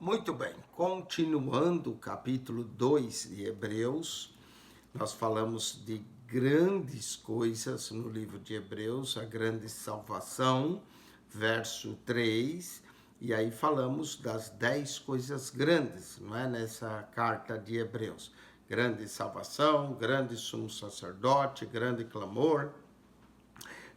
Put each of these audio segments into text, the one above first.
Muito bem, continuando o capítulo 2 de Hebreus, nós falamos de grandes coisas no livro de Hebreus, a grande salvação, verso 3, e aí falamos das 10 coisas grandes, não é? Nessa carta de Hebreus. Grande salvação, grande sumo sacerdote, grande clamor,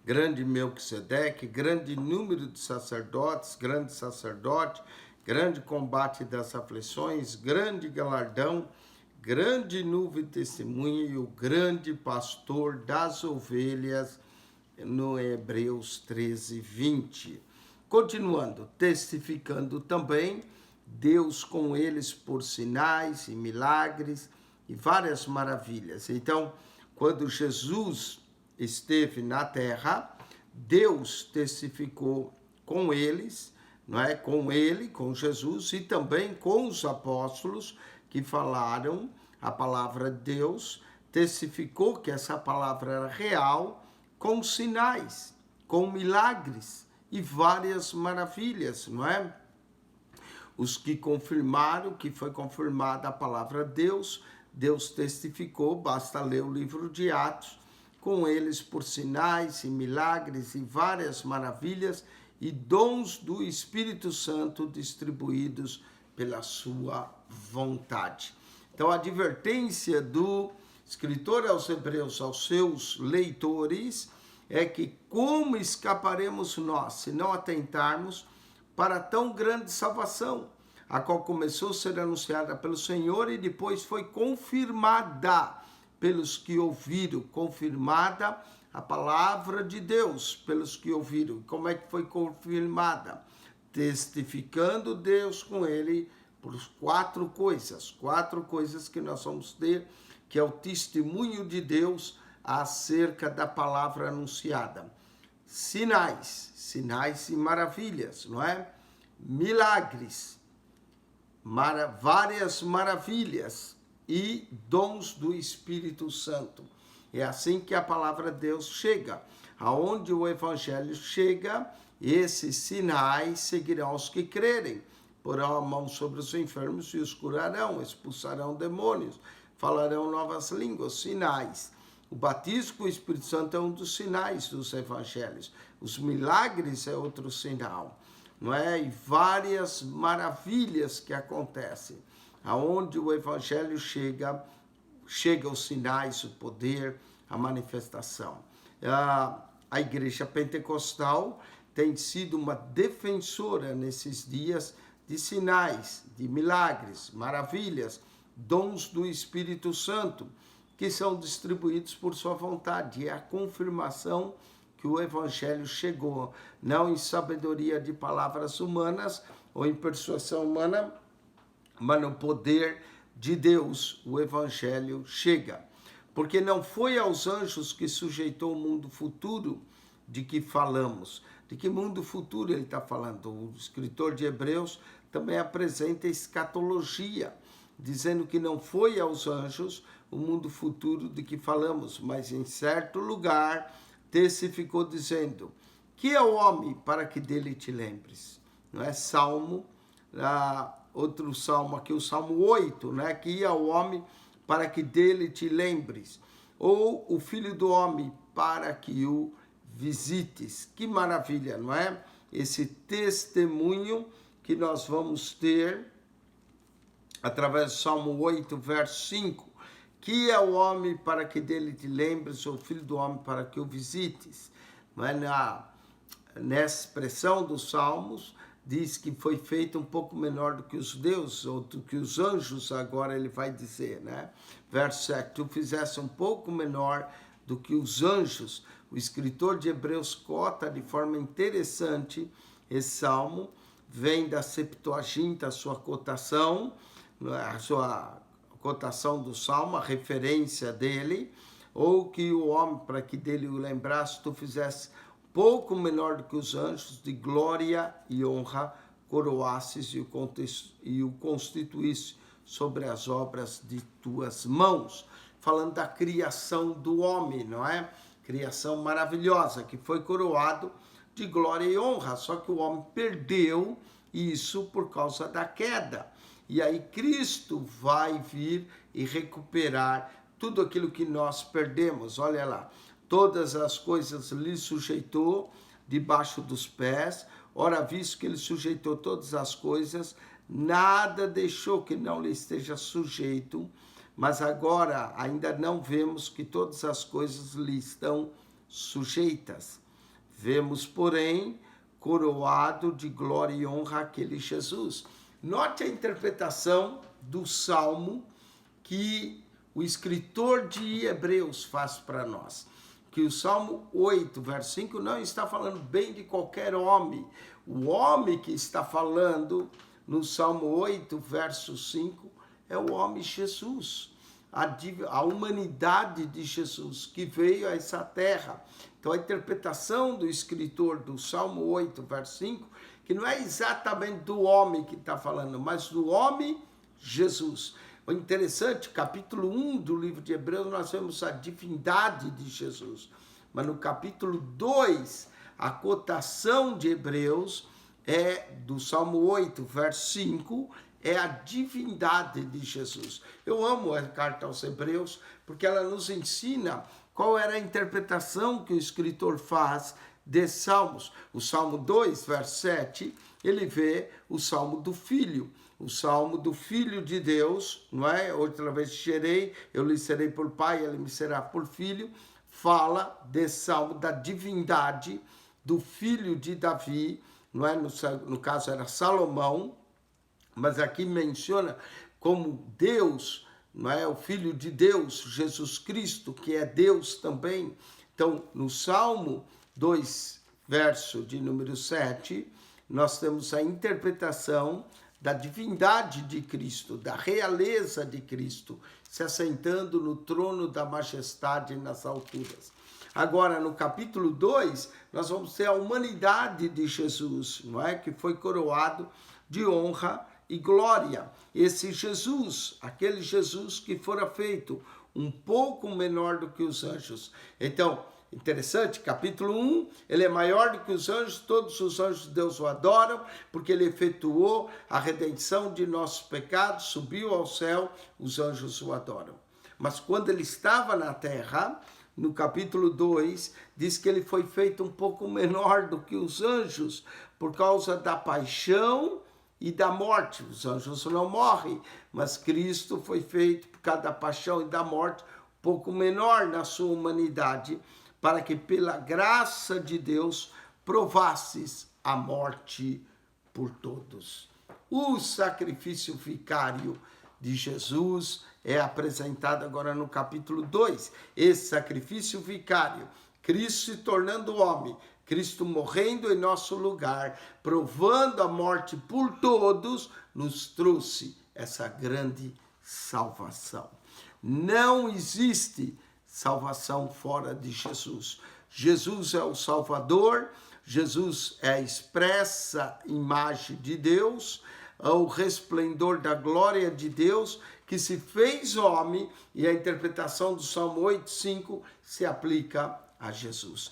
grande Melquisedeque, grande número de sacerdotes, grande sacerdote, grande combate das aflições, grande galardão, grande nuvem de testemunha e o grande pastor das ovelhas, no Hebreus 13, 20. Continuando, testificando também, Deus com eles por sinais e milagres e várias maravilhas. Então, quando Jesus esteve na terra, Deus testificou com eles, não é? Com ele, com Jesus e também com os apóstolos que falaram a palavra de Deus, testificou que essa palavra era real, com sinais, com milagres e várias maravilhas, não é? Os que confirmaram que foi confirmada a palavra de Deus, Deus testificou, basta ler o livro de Atos, com eles por sinais e milagres e várias maravilhas e dons do Espírito Santo distribuídos pela sua vontade. Então, a advertência do escritor aos Hebreus, aos seus leitores, é que como escaparemos nós se não atentarmos para tão grande salvação, a qual começou a ser anunciada pelo Senhor e depois foi confirmada pelos que ouviram, confirmada a palavra de Deus pelos que ouviram. Como é que foi confirmada? Testificando Deus com ele por quatro coisas que nós vamos ter, que é o testemunho de Deus acerca da palavra anunciada. Sinais e maravilhas, não é? Milagres, várias maravilhas e dons do Espírito Santo. É assim que a palavra de Deus chega. Aonde o evangelho chega, esses sinais seguirão os que crerem. Porão a mão sobre os enfermos e os curarão, expulsarão demônios, falarão novas línguas, sinais. O batismo com o Espírito Santo é um dos sinais dos evangelhos. Os milagres é outro sinal, não é? E várias maravilhas que acontecem. Aonde o evangelho chega os sinais, o poder, a manifestação. A igreja pentecostal tem sido uma defensora nesses dias de sinais, de milagres, maravilhas, dons do Espírito Santo, que são distribuídos por sua vontade. É a confirmação que o evangelho chegou, não em sabedoria de palavras humanas ou em persuasão humana, mas no poder de Deus o evangelho chega. Porque não foi aos anjos que sujeitou o mundo futuro de que falamos. De que mundo futuro ele está falando? O escritor de Hebreus também apresenta escatologia, dizendo que não foi aos anjos o mundo futuro de que falamos, mas em certo lugar testificou dizendo: que é o homem para que dele te lembres? Não é? Salmo, outro salmo aqui, o Salmo 8, né? Que é o homem para que dele te lembres, ou o filho do homem para que o visites. Que maravilha, não é? Esse testemunho que nós vamos ter através do Salmo 8, verso 5, que é o homem para que dele te lembres, ou o filho do homem para que o visites. Mas nessa expressão dos Salmos, diz que foi feito um pouco menor do que os deuses, ou do que os anjos, agora ele vai dizer, né? Verso 7, tu fizesse um pouco menor do que os anjos. O escritor de Hebreus cota de forma interessante esse salmo, vem da Septuaginta, a sua cotação do salmo, a referência dele, ou que o homem, para que dele o lembrasse, tu fizesse pouco menor do que os anjos, de glória e honra, coroasses e o constituísse sobre as obras de tuas mãos. Falando da criação do homem, não é? Criação maravilhosa, que foi coroado de glória e honra, só que o homem perdeu Isso por causa da queda. E aí Cristo vai vir e recuperar tudo aquilo que nós perdemos. Olha lá, todas as coisas lhe sujeitou debaixo dos pés. Ora, visto que ele sujeitou todas as coisas, nada deixou que não lhe esteja sujeito. Mas agora ainda não vemos que todas as coisas lhe estão sujeitas. Vemos, porém, coroado de glória e honra aquele Jesus. Note a interpretação do Salmo que o escritor de Hebreus faz para nós. Que o Salmo 8, verso 5, não está falando bem de qualquer homem. O homem que está falando no Salmo 8, verso 5, é o homem Jesus. A humanidade de Jesus que veio a essa terra. Então a interpretação do escritor do Salmo 8, verso 5, que não é exatamente do homem que está falando, mas do homem Jesus. O interessante, capítulo 1 do livro de Hebreus, nós vemos a divindade de Jesus. Mas no capítulo 2, a cotação de Hebreus é do Salmo 8, verso 5, é a divindade de Jesus. Eu amo a carta aos Hebreus, porque ela nos ensina qual era a interpretação que o escritor faz desses salmos. O Salmo 2, verso 7, ele vê o Salmo do Filho. O Salmo do Filho de Deus, não é? Outra vez gerei, eu lhe serei por pai, ele me será por filho. Fala desse Salmo da divindade do Filho de Davi, não é? No caso era Salomão, mas aqui menciona como Deus, não é? O Filho de Deus, Jesus Cristo, que é Deus também. Então, no Salmo 2, verso de número 7, nós temos a interpretação da divindade de Cristo, da realeza de Cristo, se assentando no trono da majestade nas alturas. Agora, no capítulo 2, nós vamos ter a humanidade de Jesus, não é? Que foi coroado de honra e glória. Esse Jesus, aquele Jesus que fora feito um pouco menor do que os anjos. Então, interessante, capítulo 1, ele é maior do que os anjos, todos os anjos de Deus o adoram, porque ele efetuou a redenção de nossos pecados, subiu ao céu, os anjos o adoram. Mas quando ele estava na terra, no capítulo 2, diz que ele foi feito um pouco menor do que os anjos, por causa da paixão e da morte. Os anjos não morrem, mas Cristo foi feito por causa da paixão e da morte, um pouco menor na sua humanidade, para que pela graça de Deus provasses a morte por todos. O sacrifício vicário de Jesus é apresentado agora no capítulo 2. Esse sacrifício vicário, Cristo se tornando homem, Cristo morrendo em nosso lugar, provando a morte por todos, nos trouxe essa grande salvação. Não existe salvação fora de Jesus. Jesus é o Salvador, Jesus é a expressa imagem de Deus, é o resplendor da glória de Deus, que se fez homem, e a interpretação do Salmo 8:5 se aplica a Jesus.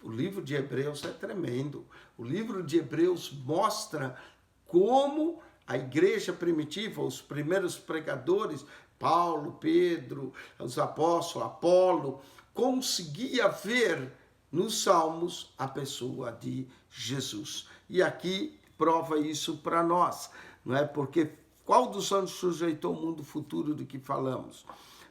O livro de Hebreus é tremendo. O livro de Hebreus mostra como a igreja primitiva, os primeiros pregadores, Paulo, Pedro, os apóstolos, Apolo, conseguia ver nos Salmos a pessoa de Jesus. E aqui prova isso para nós, não é? Porque qual dos anjos sujeitou o mundo futuro do que falamos?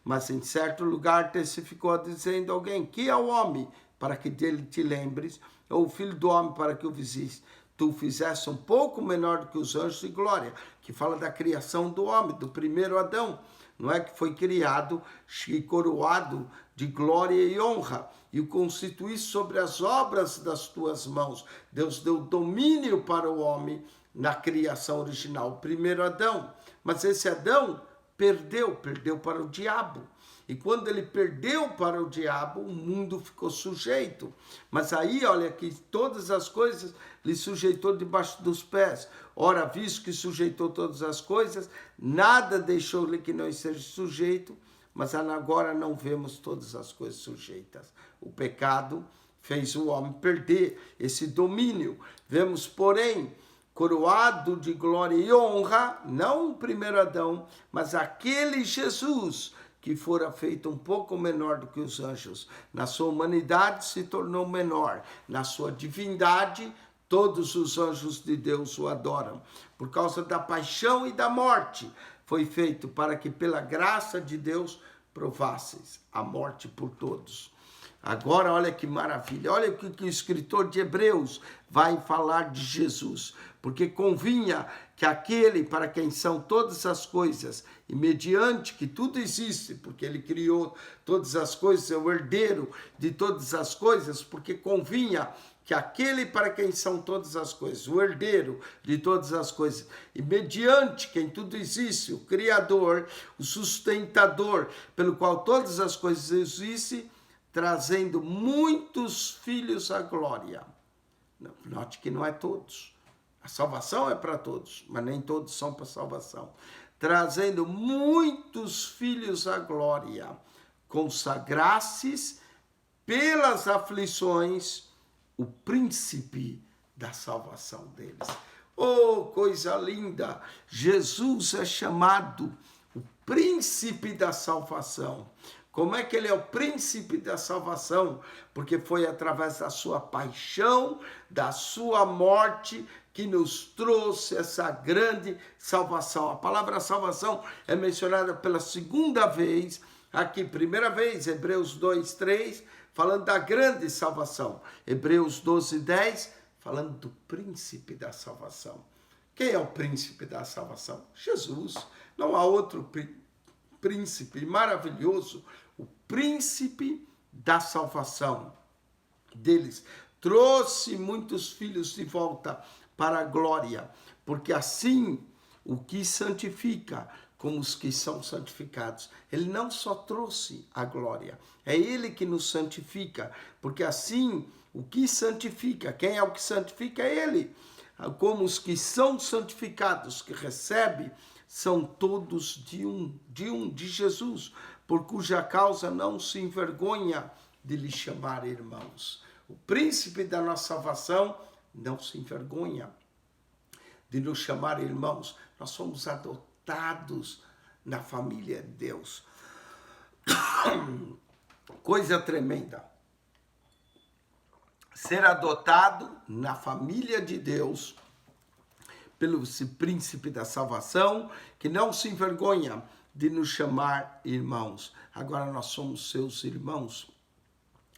Mas em certo lugar testificou dizendo alguém, que é o homem para que dele te lembres, ou o filho do homem para que o visites. Tu fizeste um pouco menor do que os anjos de glória, que fala da criação do homem, do primeiro Adão, não é? Que foi criado e coroado de glória e honra, e o constituíste sobre as obras das tuas mãos. Deus deu domínio para o homem na criação original, o primeiro Adão. Mas esse Adão perdeu para o diabo. E quando ele perdeu para o diabo, o mundo ficou sujeito. Mas aí, olha que todas as coisas lhe sujeitou debaixo dos pés. Ora, visto que sujeitou todas as coisas, nada deixou-lhe que não esteja sujeito, mas agora não vemos todas as coisas sujeitas. O pecado fez o homem perder esse domínio. Vemos, porém, coroado de glória e honra, não o primeiro Adão, mas aquele Jesus que fora feito um pouco menor do que os anjos. Na sua humanidade se tornou menor, na sua divindade todos os anjos de Deus o adoram. Por causa da paixão e da morte, foi feito para que pela graça de Deus provasseis a morte por todos. Agora, olha que maravilha, olha o que o escritor de Hebreus vai falar de Jesus. Porque convinha que aquele para quem são todas as coisas, e mediante que tudo existe, porque ele criou todas as coisas, é o herdeiro de todas as coisas, porque convinha que aquele para quem são todas as coisas, o herdeiro de todas as coisas, e mediante quem tudo existe, o Criador, o sustentador, pelo qual todas as coisas existem, trazendo muitos filhos à glória. Note que não é todos. A salvação é para todos, mas nem todos são para salvação. Trazendo muitos filhos à glória, consagrastes pelas aflições o príncipe da salvação deles. Oh, coisa linda! Jesus é chamado o príncipe da salvação. Como é que ele é o príncipe da salvação? Porque foi através da sua paixão, da sua morte, que nos trouxe essa grande salvação. A palavra salvação é mencionada pela segunda vez, aqui, primeira vez, Hebreus 2:3, falando da grande salvação. Hebreus 12:10, falando do príncipe da salvação. Quem é o príncipe da salvação? Jesus. Não há outro príncipe maravilhoso, o príncipe da salvação deles. Trouxe muitos filhos de volta para a glória, porque assim o que santifica, como os que são santificados. Ele não só trouxe a glória, é ele que nos santifica, porque assim o que santifica, quem é o que santifica? É ele. Como os que são santificados, que recebem, são todos de Jesus, por cuja causa não se envergonha de lhe chamar irmãos. O príncipe da nossa salvação não se envergonha de nos chamar irmãos. Nós somos adotados na família de Deus. Coisa tremenda. Ser adotado na família de Deus pelo esse príncipe da salvação, que não se envergonha de nos chamar irmãos. Agora nós somos seus irmãos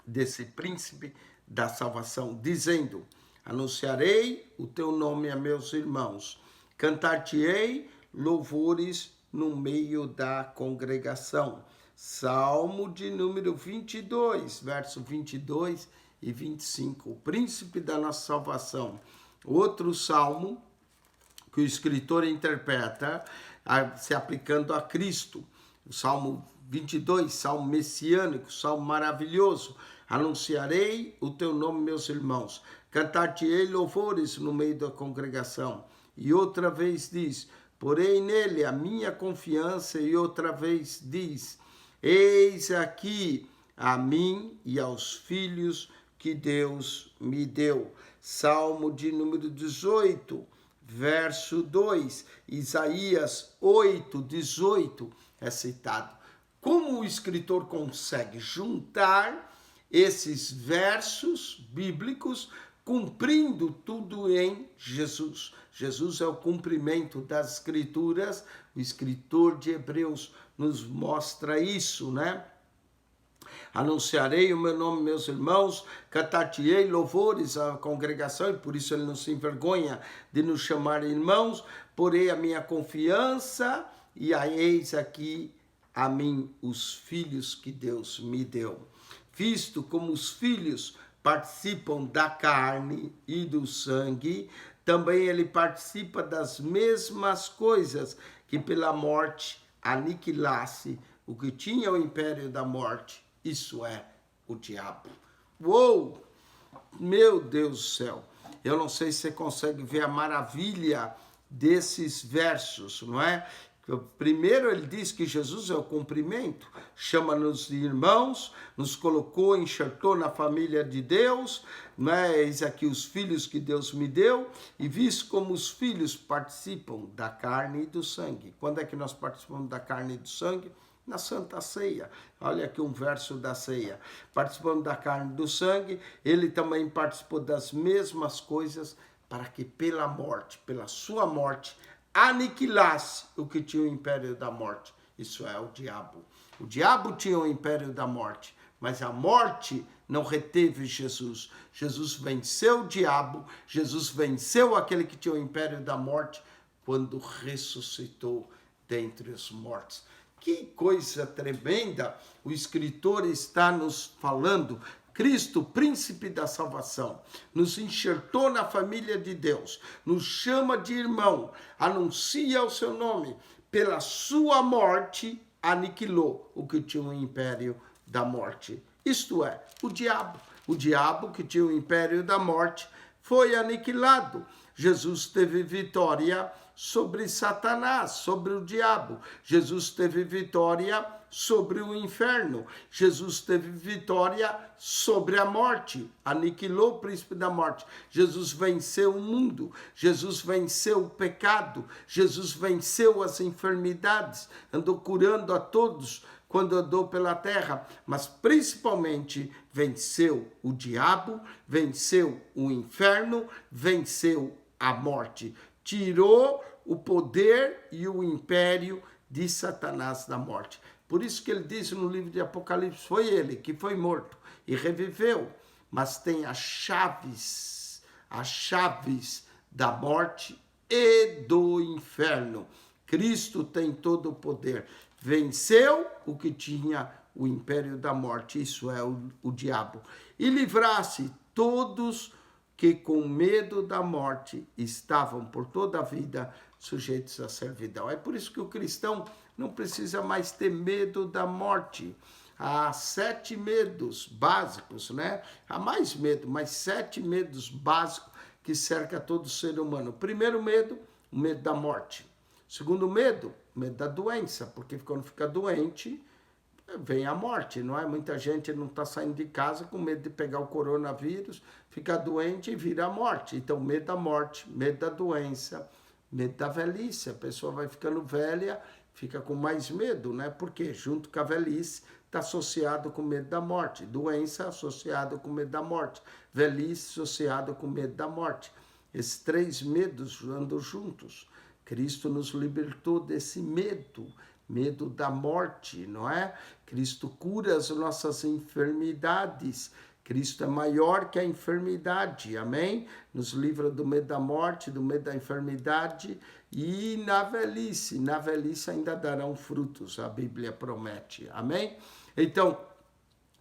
desse príncipe da salvação, dizendo: anunciarei o teu nome a meus irmãos, cantar-te-ei louvores no meio da congregação. Salmo de número 22, verso 22 e 25, o príncipe da nossa salvação. Outro salmo que o escritor interpreta se aplicando a Cristo. O Salmo 22, salmo messiânico, salmo maravilhoso. Anunciarei o teu nome, meus irmãos. Cantar-te-ei louvores no meio da congregação. E outra vez diz: porei nele a minha confiança. E outra vez diz: eis aqui a mim e aos filhos que Deus me deu. Salmo de número 18, verso 2, Isaías 8:18 é citado. Como o escritor consegue juntar esses versos bíblicos, cumprindo tudo em Jesus? Jesus é o cumprimento das escrituras. O escritor de Hebreus nos mostra isso, né? Anunciarei o meu nome, meus irmãos, cantar-te-ei louvores à congregação, e por isso ele não se envergonha de nos chamar irmãos. Porei a minha confiança, e eis aqui a mim os filhos que Deus me deu. Visto como os filhos participam da carne e do sangue, também ele participa das mesmas coisas, que pela morte aniquilasse o que tinha o império da morte, isso é, o diabo. Uou! Meu Deus do céu! Eu não sei se você consegue ver a maravilha desses versos, não é? Primeiro ele diz que Jesus é o cumprimento, chama-nos de irmãos, nos colocou, enxertou na família de Deus, né? Eis aqui os filhos que Deus me deu, e visto como os filhos participam da carne e do sangue. Quando é que nós participamos da carne e do sangue? Na Santa Ceia. Olha aqui um verso da ceia. Participando da carne e do sangue, ele também participou das mesmas coisas para que pela morte, pela sua morte, aniquilasse o que tinha o império da morte. Isso é o diabo. O diabo tinha o império da morte, mas a morte não reteve Jesus. Jesus venceu o diabo, Jesus venceu aquele que tinha o império da morte quando ressuscitou dentre os mortos. Que coisa tremenda o escritor está nos falando. Cristo, príncipe da salvação, nos enxertou na família de Deus, nos chama de irmão, anuncia o seu nome. Pela sua morte, aniquilou o que tinha o império da morte. Isto é, o diabo. O diabo que tinha o império da morte foi aniquilado. Jesus teve vitória sobre Satanás, sobre o diabo. Jesus teve vitória sobre o inferno. Jesus teve vitória sobre a morte. Aniquilou o príncipe da morte. Jesus venceu o mundo. Jesus venceu o pecado. Jesus venceu as enfermidades. Andou curando a todos quando andou pela terra, mas principalmente venceu o diabo, venceu o inferno, venceu a morte. Tirou o poder e o império de Satanás da morte. Por isso que ele diz no livro de Apocalipse, foi ele que foi morto e reviveu, mas tem as chaves da morte e do inferno. Cristo tem todo o poder. Venceu o que tinha o império da morte, isso é o diabo. E livrasse todos que com medo da morte estavam por toda a vida sujeitos à servidão. É por isso que o cristão não precisa mais ter medo da morte. Há 7 medos básicos, né? Há mais medo, mas 7 medos básicos que cerca todo ser humano. Primeiro medo, o medo da morte. Segundo medo, o medo da doença, porque quando fica doente, vem a morte, não é? Muita gente não está saindo de casa com medo de pegar o coronavírus, ficar doente e vir a morte. Então, medo da morte, medo da doença, medo da velhice. A pessoa vai ficando velha, fica com mais medo, né? Porque junto com a velhice está associado com medo da morte. Doença associado com medo da morte. Velhice associado com medo da morte. Esses 3 medos andam juntos. Cristo nos libertou desse medo. Medo da morte, não é? Cristo cura as nossas enfermidades. Cristo é maior que a enfermidade, amém? Nos livra do medo da morte, do medo da enfermidade e na velhice ainda darão frutos, a Bíblia promete, amém? Então,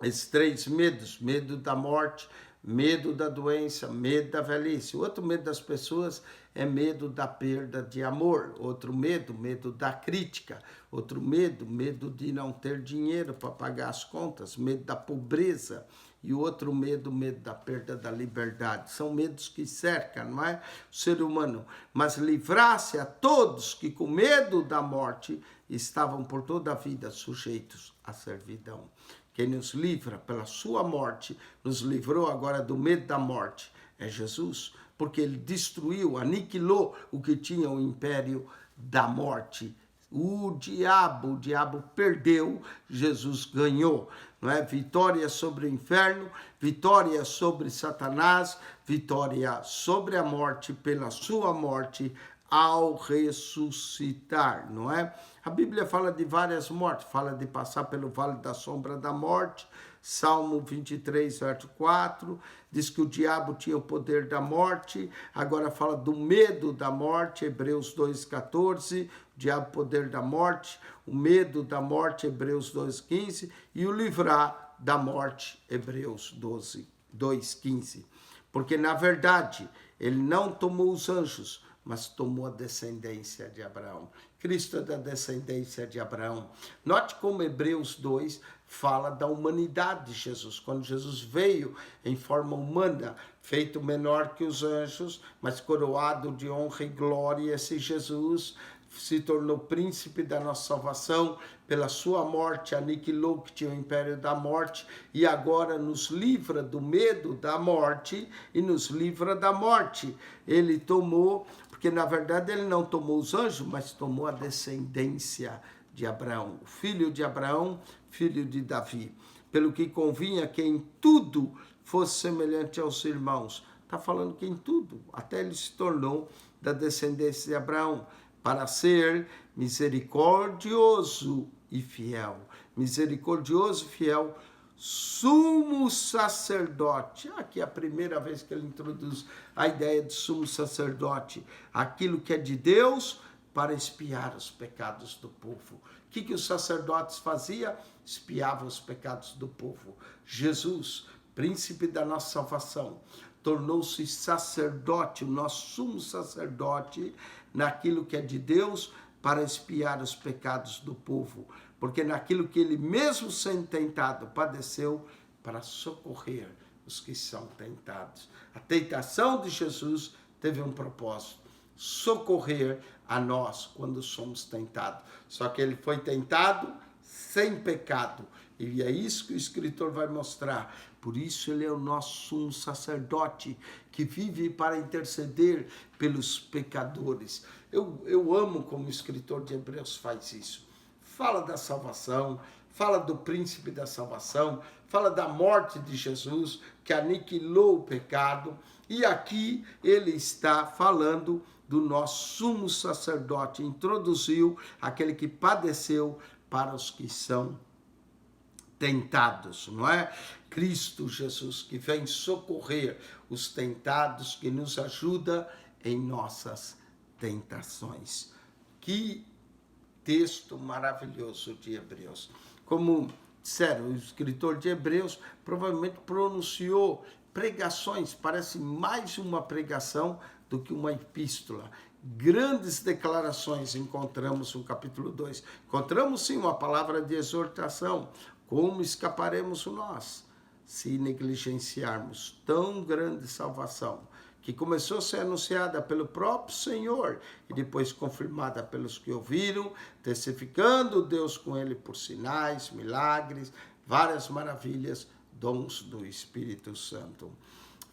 esses 3 medos, medo da morte, medo da doença, medo da velhice. Outro medo das pessoas é medo da perda de amor. Outro medo, medo da crítica. Outro medo, medo de não ter dinheiro para pagar as contas. Medo da pobreza. E outro medo, medo da perda da liberdade. São medos que cercam, não é? O ser humano. Mas livrar-se a todos que com medo da morte estavam por toda a vida sujeitos à servidão. Quem nos livra pela sua morte, nos livrou agora do medo da morte, é Jesus, porque ele destruiu, aniquilou o que tinha o império da morte. O diabo perdeu, Jesus ganhou, não é? Vitória sobre o inferno, vitória sobre Satanás, vitória sobre a morte pela sua morte ao ressuscitar, não é? A Bíblia fala de várias mortes, fala de passar pelo vale da sombra da morte, Salmo 23, verso 4, diz que o diabo tinha o poder da morte, agora fala do medo da morte, Hebreus 2,14, o diabo poder da morte, o medo da morte, Hebreus 2,15, e o livrar da morte, Hebreus 2,15. Porque, na verdade, ele não tomou os anjos, mas tomou a descendência de Abraão. Cristo é da descendência de Abraão. Note como Hebreus 2 fala da humanidade de Jesus. Quando Jesus veio em forma humana, feito menor que os anjos, mas coroado de honra e glória, esse Jesus se tornou príncipe da nossa salvação, pela sua morte aniquilou que tinha o império da morte e agora nos livra do medo da morte e nos livra da morte. Ele tomou, porque na verdade ele não tomou os anjos, mas tomou a descendência de Abraão, o filho de Abraão, filho de Davi, pelo que convinha que em tudo fosse semelhante aos irmãos. Está falando que em tudo, até ele se tornou da descendência de Abraão, para ser misericordioso e fiel. Misericordioso e fiel, sumo sacerdote. Aqui é a primeira vez que ele introduz a ideia de sumo sacerdote. Aquilo que é de Deus para expiar os pecados do povo. O que os sacerdotes faziam? Expiavam os pecados do povo. Jesus, príncipe da nossa salvação, tornou-se sacerdote, o nosso sumo sacerdote, naquilo que é de Deus, para expiar os pecados do povo. Porque naquilo que ele mesmo sendo tentado, padeceu para socorrer os que são tentados. A tentação de Jesus teve um propósito: socorrer a nós quando somos tentados. Só que ele foi tentado sem pecado. E é isso que o escritor vai mostrar. Por isso ele é o nosso sumo sacerdote, que vive para interceder pelos pecadores. Eu amo como o escritor de Hebreus faz isso. Fala da salvação, fala do príncipe da salvação, fala da morte de Jesus, que aniquilou o pecado. E aqui ele está falando do nosso sumo sacerdote, introduziu aquele que padeceu para os que são tentados, não é? Cristo Jesus, que vem socorrer os tentados, que nos ajuda em nossas tentações. Que texto maravilhoso de Hebreus. Como disseram, o escritor de Hebreus provavelmente pronunciou pregações, parece mais uma pregação do que uma epístola. Grandes declarações encontramos no capítulo 2. Encontramos sim uma palavra de exortação. Como escaparemos nós se negligenciarmos tão grande salvação, que começou a ser anunciada pelo próprio Senhor e depois confirmada pelos que ouviram, testificando Deus com ele por sinais, milagres, várias maravilhas, dons do Espírito Santo.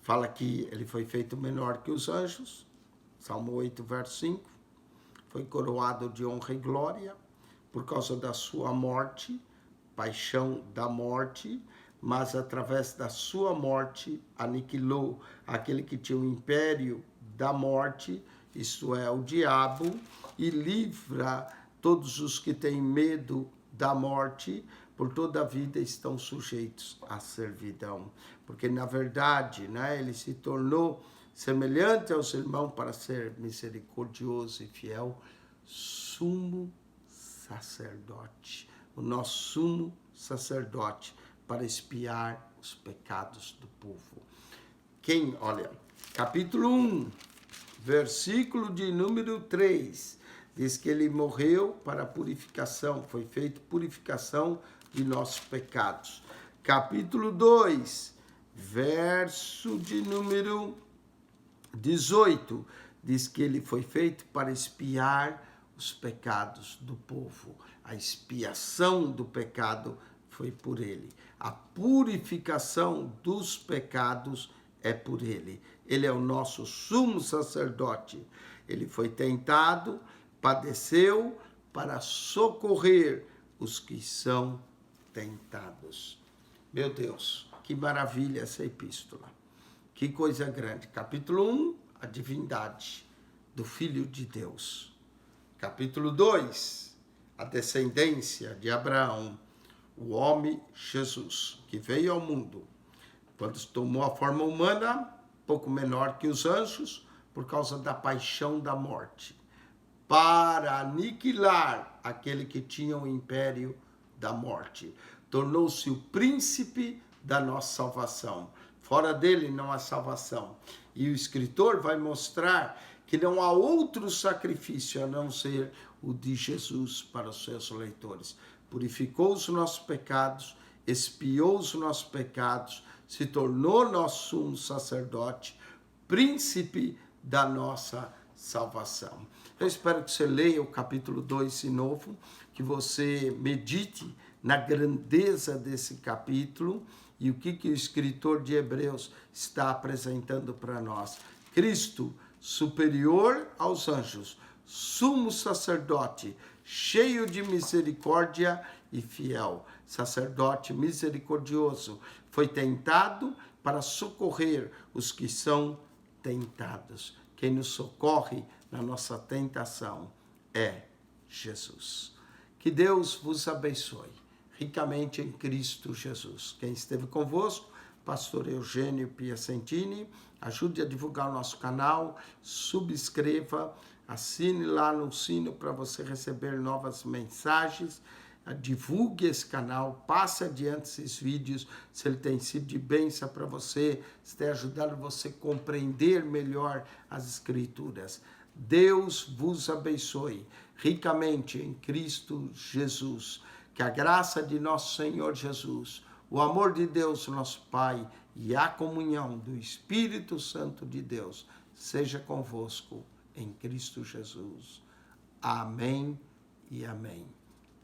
Fala que ele foi feito menor que os anjos, Salmo 8, verso 5, foi coroado de honra e glória por causa da sua morte, paixão da morte, mas através da sua morte aniquilou aquele que tinha o império da morte, isto é, o diabo, e livra todos os que têm medo da morte, por toda a vida estão sujeitos à servidão. Porque, na verdade, né, ele se tornou semelhante aos irmãos para ser misericordioso e fiel, sumo sacerdote. O nosso sumo sacerdote para expiar os pecados do povo. Olha, capítulo 1, versículo de número 3, diz que ele morreu para purificação, foi feito purificação de nossos pecados. Capítulo 2, verso de número 18, diz que ele foi feito para expiar os pecados do povo. A expiação do pecado foi por ele. A purificação dos pecados é por ele. Ele é o nosso sumo sacerdote. Ele foi tentado, padeceu para socorrer os que são tentados. Meu Deus, que maravilha essa epístola. Que coisa grande. Capítulo 1, a divindade do Filho de Deus. Capítulo 2, a descendência de Abraão, o homem Jesus, que veio ao mundo. Quando tomou a forma humana, pouco menor que os anjos, por causa da paixão da morte, para aniquilar aquele que tinha o império da morte. Tornou-se o príncipe da nossa salvação. Fora dele não há salvação. E o escritor vai mostrar que não há outro sacrifício a não ser o de Jesus para os seus leitores. Purificou os nossos pecados expiou os nossos pecados, se tornou nosso sumo sacerdote, príncipe da nossa salvação. Eu espero que você leia o capítulo 2 de novo, que você medite na grandeza desse capítulo e o que o escritor de Hebreus está apresentando para nós. Cristo, superior aos anjos, sumo sacerdote, cheio de misericórdia e fiel, sacerdote misericordioso, foi tentado para socorrer os que são tentados. Quem nos socorre na nossa tentação é Jesus. Que Deus vos abençoe ricamente em Cristo Jesus. Quem esteve convosco, pastor Eugênio Piacentini, ajude a divulgar o nosso canal, subscreva, assine lá no sino para você receber novas mensagens, divulgue esse canal, passe adiante esses vídeos, se ele tem sido de bênção para você, se tem ajudado você a compreender melhor as Escrituras. Deus vos abençoe ricamente em Cristo Jesus. Que a graça de nosso Senhor Jesus, o amor de Deus, nosso Pai, e a comunhão do Espírito Santo de Deus seja convosco em Cristo Jesus. Amém e amém.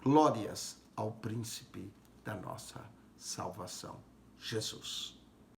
Glórias ao príncipe da nossa salvação, Jesus.